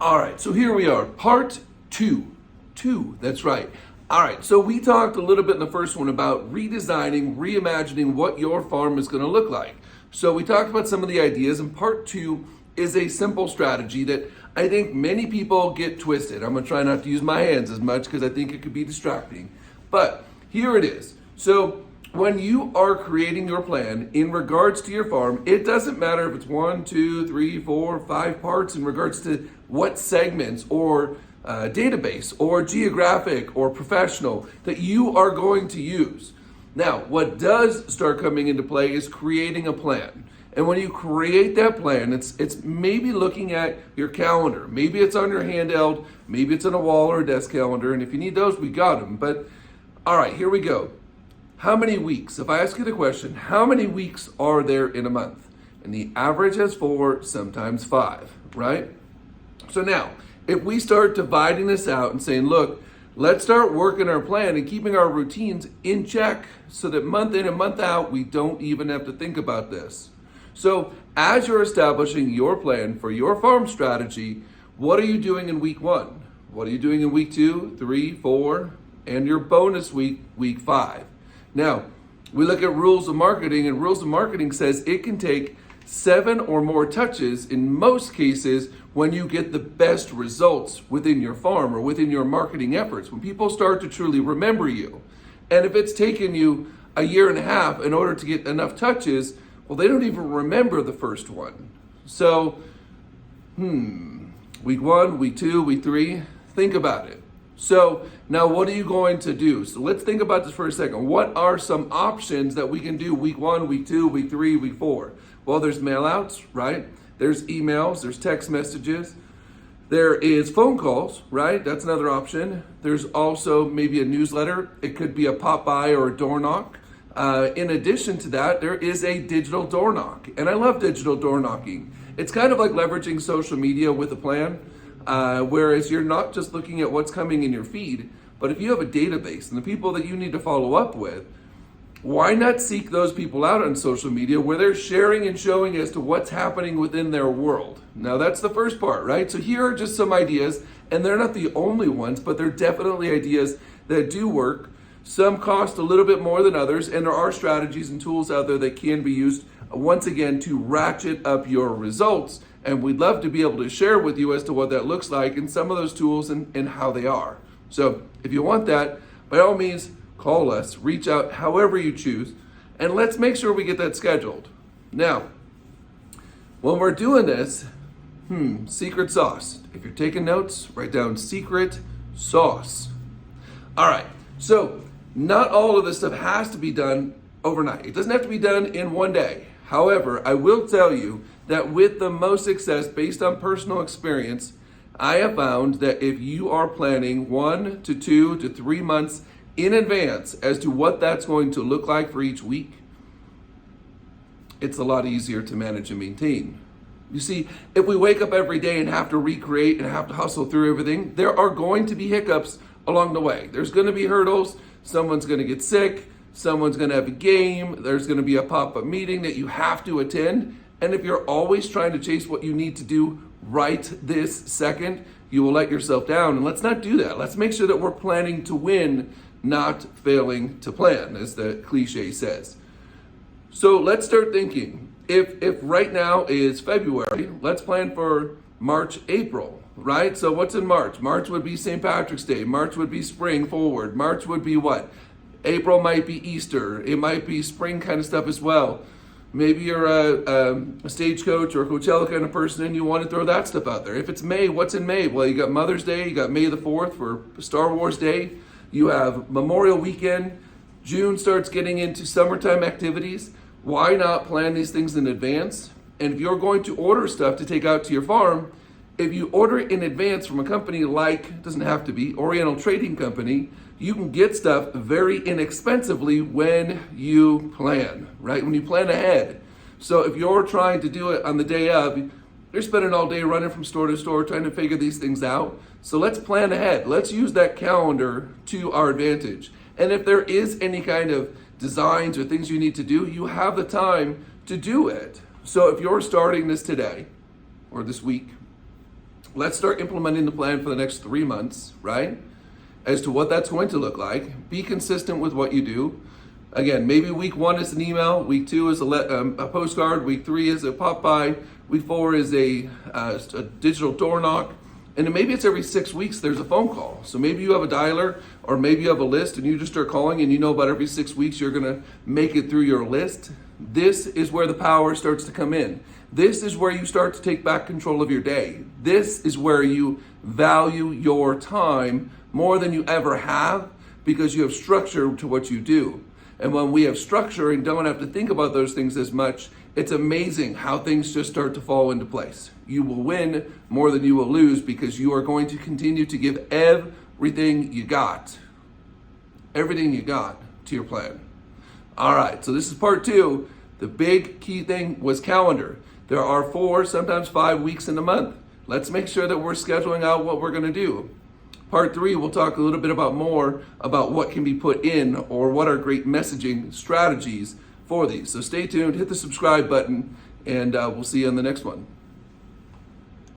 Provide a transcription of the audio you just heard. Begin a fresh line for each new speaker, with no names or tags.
All right, so here we are, part two. That's right. All right, so we talked a little bit in the first one about redesigning, reimagining what your farm is going to look like. So we talked about some of the ideas, and part two is a simple strategy that I think many people get twisted. I'm going to try not to use my hands as much because I think it could be distracting. But here it is. So when you are creating your plan in regards to your farm, it doesn't matter if it's 1, 2, 3, 4, 5 parts in regards to what segments or database or geographic or professional that you are going to use. Now, what does start coming into play is creating a plan. And when you create that plan, it's maybe looking at your calendar. Maybe it's on your handheld, maybe it's on a wall or a desk calendar. And if you need those, we got them. But all right, here we go. How many weeks? If I ask you the question, how many weeks are there in a month? And the average has 4, sometimes 5, right? So now, if we start dividing this out and saying, look, let's start working our plan and keeping our routines in check so that month in and month out, we don't even have to think about this. So as you're establishing your plan for your farm strategy, what are you doing in week 1? What are you doing in week 2, 3, 4, and your bonus week, week 5? Now, we look at rules of marketing, and rules of marketing says it can take 7 or more touches in most cases when you get the best results within your farm or within your marketing efforts, when people start to truly remember you. And if it's taken you a year and a half in order to get enough touches, well, they don't even remember the first one. So, week 1, week 2, week 3, think about it. So now what are you going to do? So let's think about this for a second. What are some options that we can do week 1, week 2, week 3, week 4? Well, there's mail outs, right? There's emails, there's text messages. There is phone calls, right? That's another option. There's also maybe a newsletter. It could be a pop by or a door knock. In addition to that, there is a digital door knock. And I love digital door knocking. It's kind of like leveraging social media with a plan. Whereas you're not just looking at what's coming in your feed, but if you have a database and the people that you need to follow up with, why not seek those people out on social media where they're sharing and showing as to what's happening within their world? Now that's the first part, right? So here are just some ideas, and they're not the only ones, but they're definitely ideas that do work. Some cost a little bit more than others, and there are strategies and tools out there that can be used, once again, to ratchet up your results. And we'd love to be able to share with you as to what that looks like and some of those tools and how they are. So if you want that, by all means, call us, reach out however you choose, and let's make sure we get that scheduled. Now, when we're doing this, secret sauce. If you're taking notes, write down secret sauce. All right, so not all of this stuff has to be done overnight. It doesn't have to be done in one day. However, I will tell you that with the most success based on personal experience, I have found that if you are planning 1 to 2 to 3 months in advance as to what that's going to look like for each week, it's a lot easier to manage and maintain. You see, if we wake up every day and have to recreate and have to hustle through everything, there are going to be hiccups along the way. There's going to be hurdles. Someone's going to get sick. Someone's going to have a game. There's going to be a pop-up meeting that you have to attend. And if you're always trying to chase what you need to do right this second, you will let yourself down. And let's not do that. Let's make sure that we're planning to win, not failing to plan, as the cliche says. So let's start thinking. If right now is February, let's plan for March, April, right? So what's in March? March would be St. Patrick's Day. March would be spring forward. March would be what? April might be Easter. It might be spring kind of stuff as well. Maybe you're a stagecoach or a Coachella kind of person and you want to throw that stuff out there. If it's May, what's in May? Well, you got Mother's Day, you got May the 4th for Star Wars Day, you have Memorial Weekend, June starts getting into summertime activities. Why not plan these things in advance? And if you're going to order stuff to take out to your farm, if you order it in advance from a company like, doesn't have to be, Oriental Trading Company, you can get stuff very inexpensively when you plan, right? When you plan ahead. So if you're trying to do it on the day of, you're spending all day running from store to store trying to figure these things out. So let's plan ahead. Let's use that calendar to our advantage. And if there is any kind of designs or things you need to do, you have the time to do it. So if you're starting this today or this week, let's start implementing the plan for the next 3 months, right? As to what that's going to look like. Be consistent with what you do. Again, maybe week 1 is an email, week 2 is a postcard, week 3 is a pop-by, week 4 is a digital door knock, and then maybe it's every 6 weeks there's a phone call. So maybe you have a dialer, or maybe you have a list and you just start calling, and you know about every 6 weeks you're gonna make it through your list. This is where the power starts to come in. This is where you start to take back control of your day. This is where you value your time more than you ever have, because you have structure to what you do. And when we have structure and don't have to think about those things as much, it's amazing how things just start to fall into place. You will win more than you will lose, because you are going to continue to give everything you got to your plan. All right, so this is part 2. The big key thing was calendar. There are 4, sometimes 5 weeks in a month. Let's make sure that we're scheduling out what we're gonna do. Part 3, we'll talk a little bit more about what can be put in, or what are great messaging strategies for these. So stay tuned, hit the subscribe button, and we'll see you on the next one.